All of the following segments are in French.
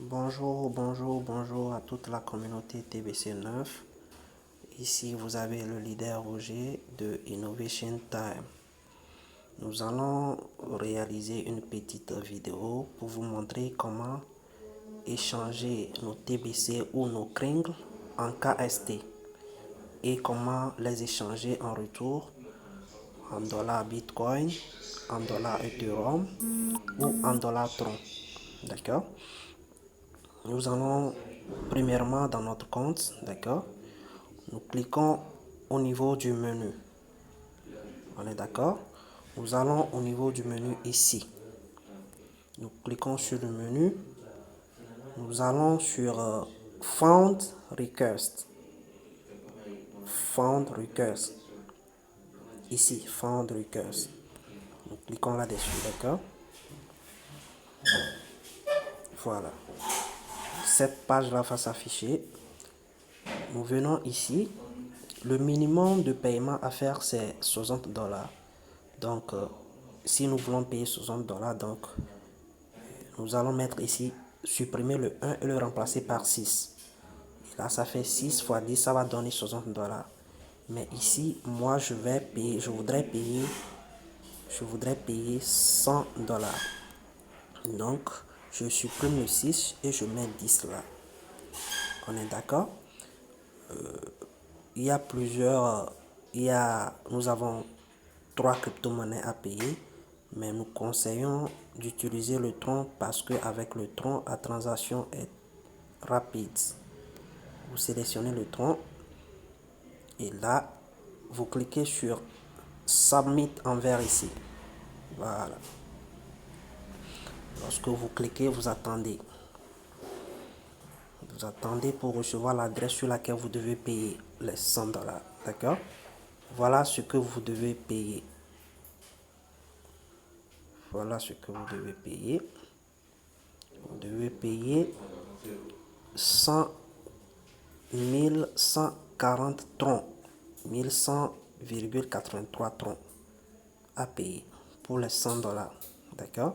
Bonjour à toute la communauté TBC9. Ici, vous avez le leader Roger de Innovation Time. Nous allons réaliser une petite vidéo pour vous montrer comment échanger nos TBC ou nos Kringles en KST et comment les échanger en retour en dollars Bitcoin, en dollars Ethereum ou en dollars Tron. D'accord? Nous allons premièrement dans notre compte, d'accord? Nous cliquons au niveau du menu. On est d'accord? Nous allons au niveau du menu ici. Nous cliquons sur le menu. Nous allons sur Found Request. Found Request. Ici, Found Request. Nous cliquons là-dessus, d'accord? Voilà. Cette page-là va s'afficher. Nous venons ici. Le minimum de paiement à faire, c'est 60 $. Donc, si nous voulons payer 60 $, donc, nous allons mettre ici, supprimer le 1 et le remplacer par 6. Et là, ça fait 6 fois 10, ça va donner 60 $. Mais ici, moi, je voudrais payer 100 $. Donc, je supprime le 6 et je mets 10 là. On est d'accord? Il y a nous avons 3 crypto-monnaies à payer, mais nous conseillons d'utiliser le Tron parce qu'avec le Tron, la transaction est rapide. Vous sélectionnez le Tron et là, vous cliquez sur Submit en vert ici. Voilà. Lorsque vous cliquez, vous attendez. Vous attendez pour recevoir l'adresse sur laquelle vous devez payer les 100 $. D'accord? Voilà ce que vous devez payer. Voilà ce que vous devez payer. Vous devez payer 1140 troncs. 1100,83 troncs à payer pour les 100 $. D'accord?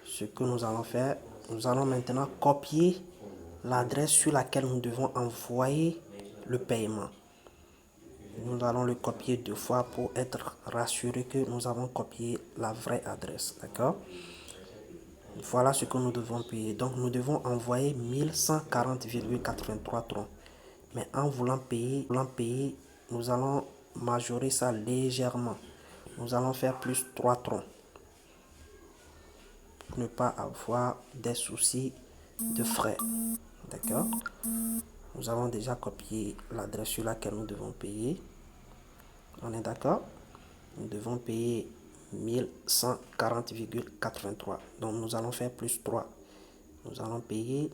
Ce que nous allons faire, nous allons maintenant copier l'adresse sur laquelle nous devons envoyer le paiement. Nous allons le copier 2 fois pour être rassuré que nous avons copié la vraie adresse. D'accord? Voilà ce que nous devons payer. Donc, nous devons envoyer 1140,83 troncs. Mais en voulant payer, nous allons majorer ça légèrement. Nous allons faire plus 3 troncs. Pour ne pas avoir des soucis de frais. D'accord? Nous avons déjà copié l'adresse sur laquelle nous devons payer. On est d'accord? Nous devons payer 1140,83. Donc, nous allons faire plus 3. Nous allons payer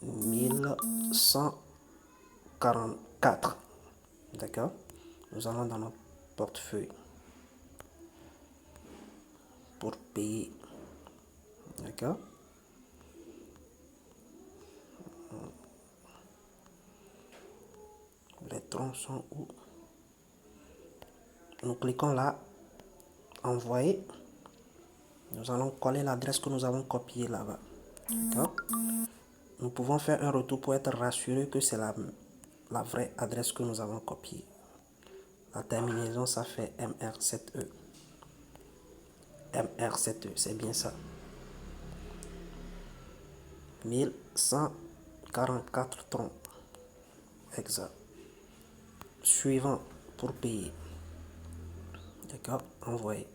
1144. D'accord? Nous allons dans notre portefeuille pour payer. D'accord? Les troncs sont où? Nous cliquons là, envoyer. Nous allons coller l'adresse que nous avons copiée là-bas. D'accord? Nous pouvons faire un retour pour être rassuré que c'est la vraie adresse que nous avons copiée. La terminaison, ça fait MR7E. MR7E, c'est bien ça. 1144 troncs. Exact. Suivant pour payer. D'accord? Envoyer.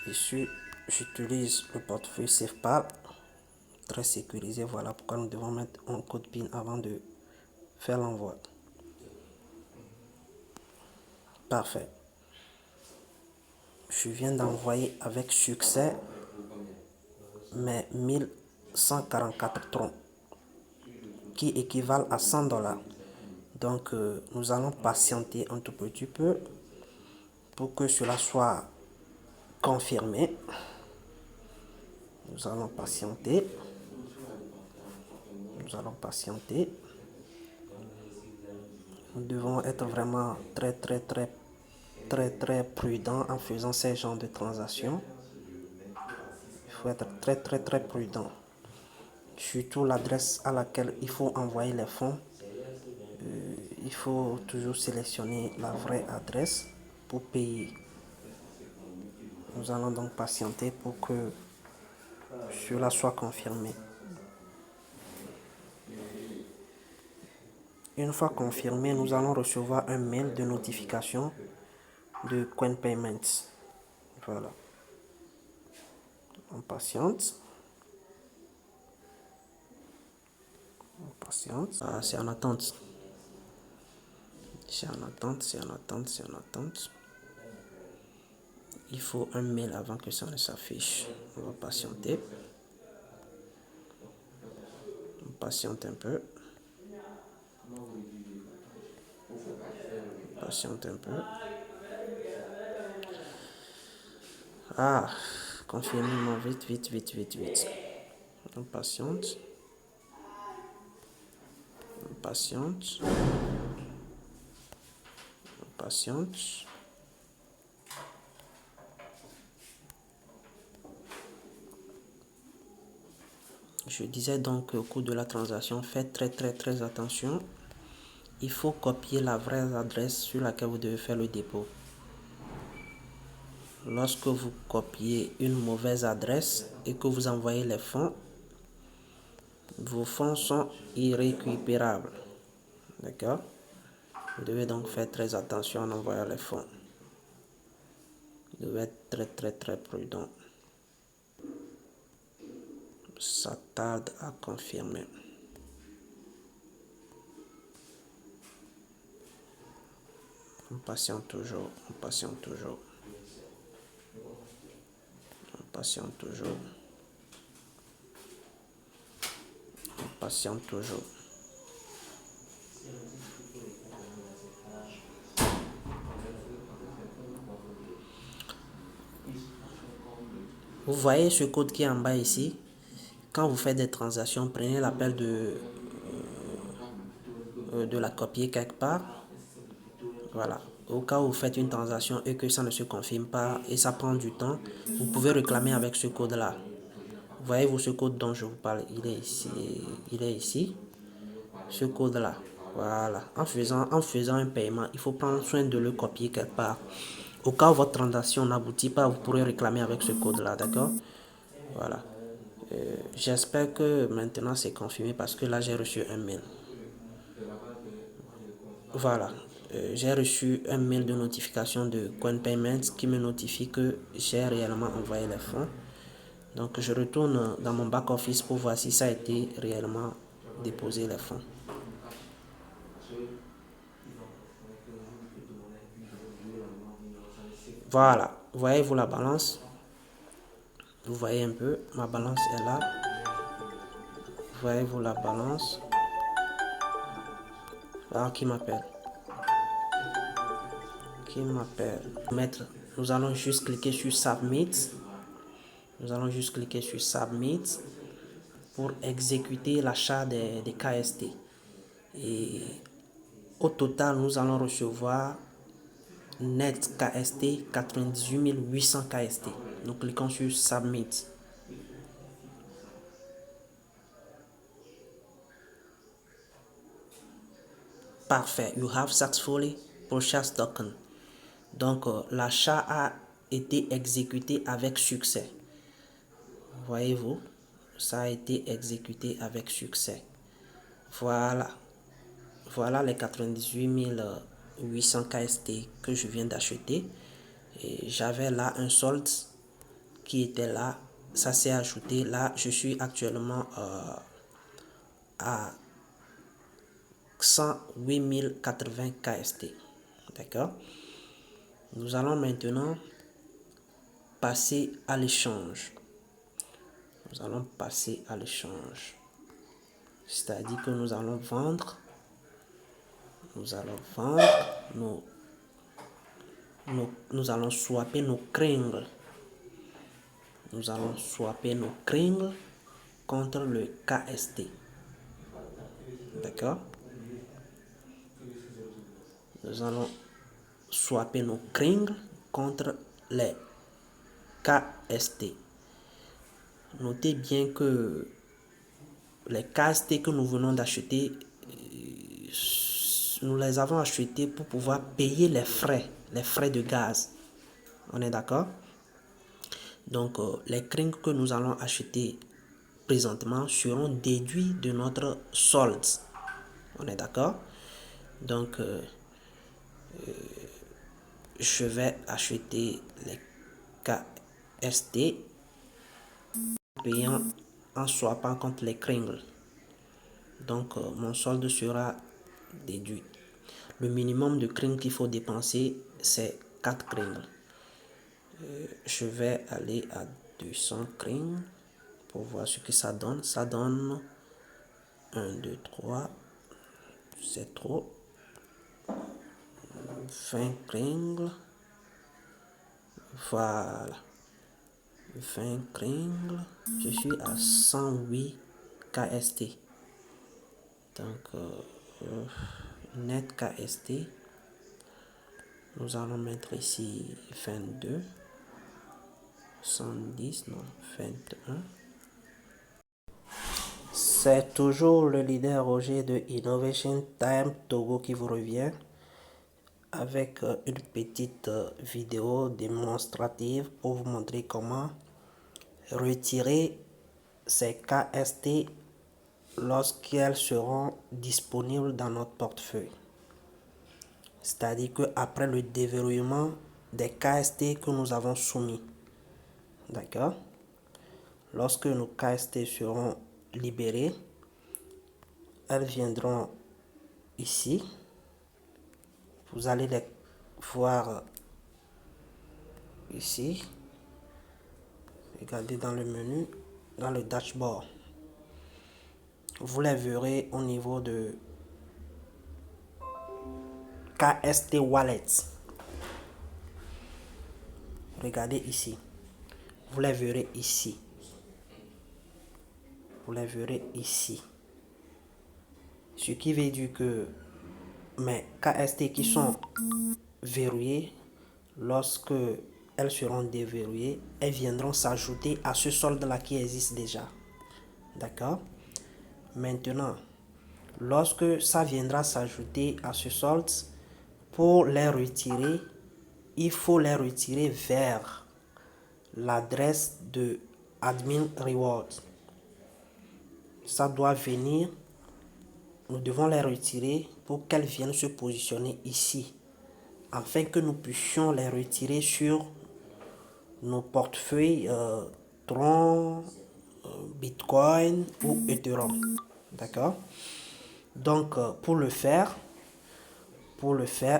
Ici, j'utilise le portefeuille SafePal. Très sécurisé. Voilà pourquoi nous devons mettre un code PIN avant de faire l'envoi. Parfait. Je viens d'envoyer avec succès mes 1144 troncs qui équivalent à 100 $. Donc, nous allons patienter un tout petit peu pour que cela soit confirmé. Nous allons patienter. Nous allons patienter. Nous devons être vraiment très très prudent en faisant ces genres de transactions. Il faut être très prudent. Surtout l'adresse à laquelle il faut envoyer les fonds. Il faut toujours sélectionner la vraie adresse pour payer. Nous allons donc patienter pour que cela soit confirmé. Une fois confirmé, nous allons recevoir un mail de notification de Coin Payments. Voilà. On patiente. On patiente. Ah, c'est en attente. C'est en attente, c'est en attente, c'est en attente. Il faut un mail avant que ça ne s'affiche. On va patienter. On patiente un peu. On patiente un peu. Ah, confirmez-moi vite, vite, vite, vite, vite. On patiente. On patiente. On patiente. Je disais donc au cours de la transaction, faites très attention. Il faut copier la vraie adresse sur laquelle vous devez faire le dépôt. Lorsque vous copiez une mauvaise adresse et que vous envoyez les fonds, vos fonds sont irrécupérables. D'accord? Vous devez donc faire très attention en envoyant les fonds. Vous devez être très prudent. Ça tarde à confirmer. On patiente toujours, on patiente toujours. On patiente toujours. On patiente toujours. Vous voyez ce code qui est en bas ici? Quand vous faites des transactions, prenez l'appel de la copier quelque part. Voilà. Au cas où vous faites une transaction et que ça ne se confirme pas et ça prend du temps, vous pouvez réclamer avec ce code-là. Voyez-vous ce code dont je vous parle? Il est ici. Il est ici. Ce code-là. Voilà. En faisant un paiement, il faut prendre soin de le copier quelque part. Au cas où votre transaction n'aboutit pas, vous pourrez réclamer avec ce code-là. D'accord? Voilà. J'espère que maintenant c'est confirmé parce que là j'ai reçu un mail. Voilà. J'ai reçu un mail de notification de Coin Payments qui me notifie que j'ai réellement envoyé les fonds. Donc je retourne dans mon back-office pour voir si ça a été réellement déposé les fonds. Voilà. Voyez-vous la balance? Vous voyez un peu, ma balance est là. Voyez-vous la balance? Ah, qui m'appelle? Qui m'appelle? Nous allons juste cliquer sur Submit. Nous allons juste cliquer sur Submit pour exécuter l'achat des KST. Et au total, nous allons recevoir net KST 98 800 KST. Nous cliquons sur Submit. Parfait. You have successfully purchased token. Donc, l'achat a été exécuté avec succès. Voyez-vous, ça a été exécuté avec succès. Voilà. Voilà les 98 800 KST que je viens d'acheter. Et j'avais là un solde qui était là. Ça s'est ajouté. Là, je suis actuellement à 108 080 KST. D'accord? Nous allons maintenant passer à l'échange. Nous allons passer à l'échange. C'est-à-dire que nous allons vendre. Nous allons vendre nous allons swapper nos kringles. Nous allons swapper nos kringles contre le KST. D'accord? Nous allons swapper nos Kringles contre les KST. Notez bien que les KST que nous venons d'acheter, nous les avons achetés pour pouvoir payer les frais de gaz. On est d'accord? Donc, les Kringles que nous allons acheter présentement seront déduits de notre solde. On est d'accord? Donc, je vais acheter les KST payant en swappant contre les Kringles. Donc, mon solde sera déduit. Le minimum de Kringles qu'il faut dépenser, c'est 4 Kringles. Je vais aller à 200 Kringles pour voir ce que ça donne. Ça donne 1, 2, 3. C'est trop. 20 Kringles. Voilà. 20 Kringles. Je suis à 108 KST. Donc, net KST. Nous allons mettre ici 22. 110, non, 21. C'est toujours le leader Roger de Innovation Time Togo qui vous revient avec une petite vidéo démonstrative pour vous montrer comment retirer ces KST lorsqu'elles seront disponibles dans notre portefeuille. C'est-à-dire qu'après le déverrouillement des KST que nous avons soumis. D'accord? Lorsque nos KST seront libérés, elles viendront ici. Vous allez les voir ici. Regardez dans le menu, dans le dashboard. Vous les verrez au niveau de KST Wallet. Regardez ici. Vous les verrez ici. Vous les verrez ici. Ce qui veut dire que mes KST qui sont verrouillées, lorsque elles seront déverrouillées, elles viendront s'ajouter à ce solde-là qui existe déjà. D'accord? Maintenant, lorsque ça viendra s'ajouter à ce solde, pour les retirer, il faut les retirer vers l'adresse de Admin Reward. Ça doit venir, nous devons les retirer pour qu'elles viennent se positionner ici, afin que nous puissions les retirer sur nos portefeuilles Tron, Bitcoin ou Ethereum. D'accord? Donc, pour le faire,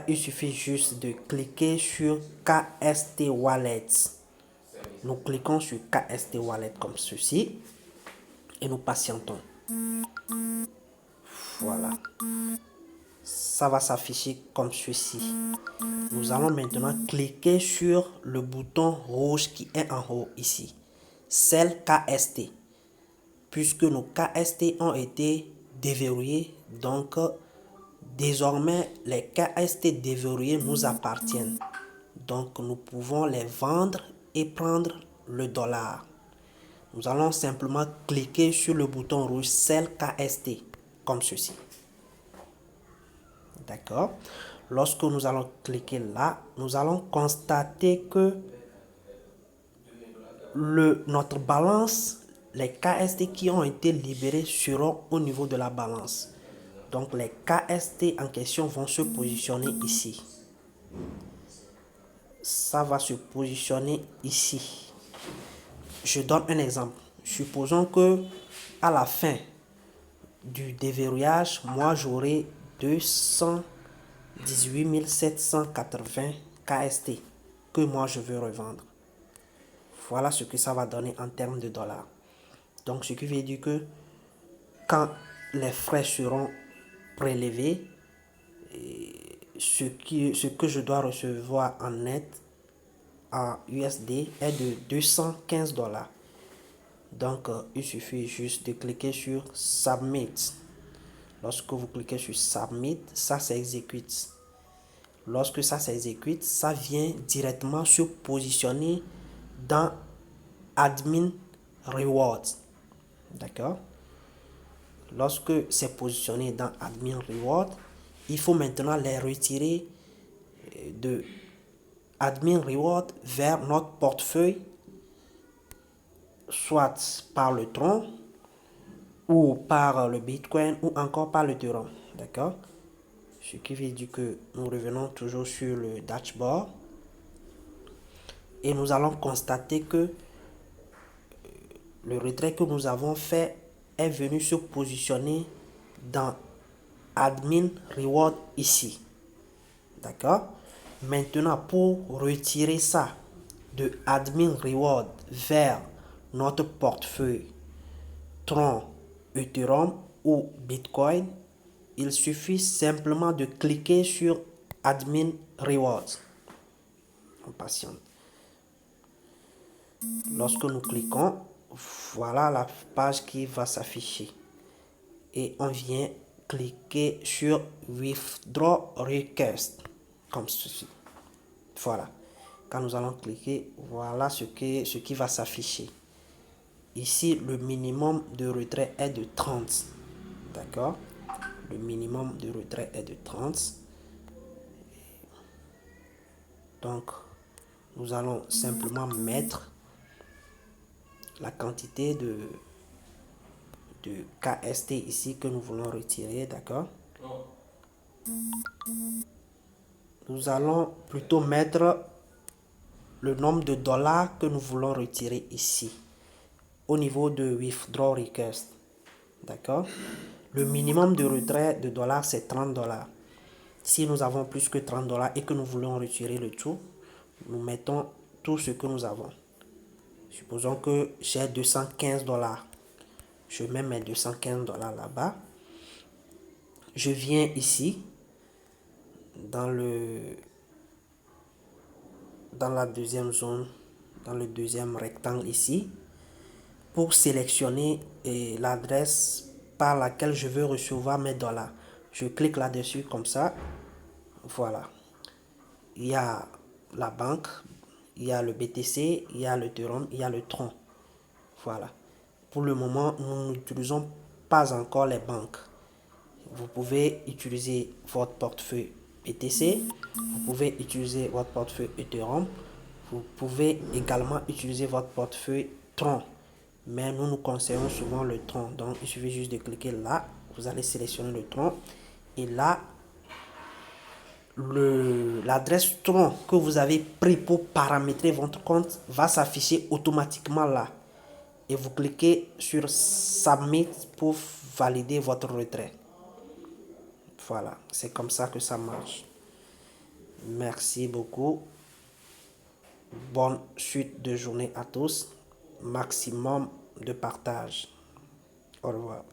il suffit juste de cliquer sur KST Wallet. Nous cliquons sur KST Wallet comme ceci et nous patientons. Voilà. Ça va s'afficher comme ceci. Nous allons maintenant cliquer sur le bouton rouge qui est en haut ici. Sell KST. Puisque nos KST ont été déverrouillés, donc désormais les KST déverrouillés nous appartiennent. Donc nous pouvons les vendre et prendre le dollar. Nous allons simplement cliquer sur le bouton rouge Sell KST comme ceci. D'accord? Lorsque nous allons cliquer là, nous allons constater que notre balance, les KST qui ont été libérés seront au niveau de la balance. Donc les KST en question vont se positionner ici. Ça va se positionner ici. Je donne un exemple. Supposons que à la fin du déverrouillage, moi j'aurai 218 780 KST que moi je veux revendre. Voilà ce que ça va donner en termes de dollars. Donc ce qui veut dire que quand les frais seront prélevés, ce que je dois recevoir en net en USD est de 215 $. Donc il suffit juste de cliquer sur Submit. Lorsque vous cliquez sur Submit, ça s'exécute. Lorsque ça s'exécute, ça vient directement se positionner dans Admin Rewards. D'accord? Lorsque c'est positionné dans Admin Reward, il faut maintenant les retirer de Admin Reward vers notre portefeuille, soit par le Tron, ou par le Bitcoin, ou encore par le Ethereum. D'accord? Ce qui veut dire que nous revenons toujours sur le dashboard et nous allons constater que le retrait que nous avons fait est venu se positionner dans Admin Reward ici. D'accord? Maintenant, pour retirer ça de Admin Reward vers notre portefeuille Tron, Ethereum ou Bitcoin, il suffit simplement de cliquer sur Admin Rewards. On patiente. Lorsque nous cliquons, voilà la page qui va s'afficher. Et on vient cliquer sur Withdraw Request, comme ceci. Voilà. Quand nous allons cliquer, voilà ce qui va s'afficher. Ici, le minimum de retrait est de 30. D'accord? Le minimum de retrait est de 30. Donc, nous allons simplement mettre la quantité de KST ici que nous voulons retirer. D'accord? Nous allons plutôt mettre le nombre de dollars que nous voulons retirer ici, au niveau de Withdraw Request. D'accord? Le minimum de retrait de dollars, c'est 30 dollars. Si nous avons plus que 30 dollars et que nous voulons retirer le tout, nous mettons tout ce que nous avons. Supposons que j'ai 215 dollars. Je mets mes 215 dollars là-bas. Je viens ici, dans la deuxième zone, dans le deuxième rectangle ici, pour sélectionner l'adresse par laquelle je veux recevoir mes dollars. Je clique là-dessus comme ça. Voilà. Il y a la banque, il y a le BTC, il y a le Ethereum, il y a le Tron. Voilà. Pour le moment, nous n'utilisons pas encore les banques. Vous pouvez utiliser votre portefeuille BTC, vous pouvez utiliser votre portefeuille Ethereum, vous pouvez également utiliser votre portefeuille Tron. Mais nous conseillons souvent le Tron. Donc, il suffit juste de cliquer là. Vous allez sélectionner le Tron. Et là, l'adresse Tron que vous avez pris pour paramétrer votre compte va s'afficher automatiquement là. Et vous cliquez sur Submit pour valider votre retrait. Voilà, c'est comme ça que ça marche. Merci beaucoup. Bonne suite de journée à tous. Maximum de partage. Au revoir.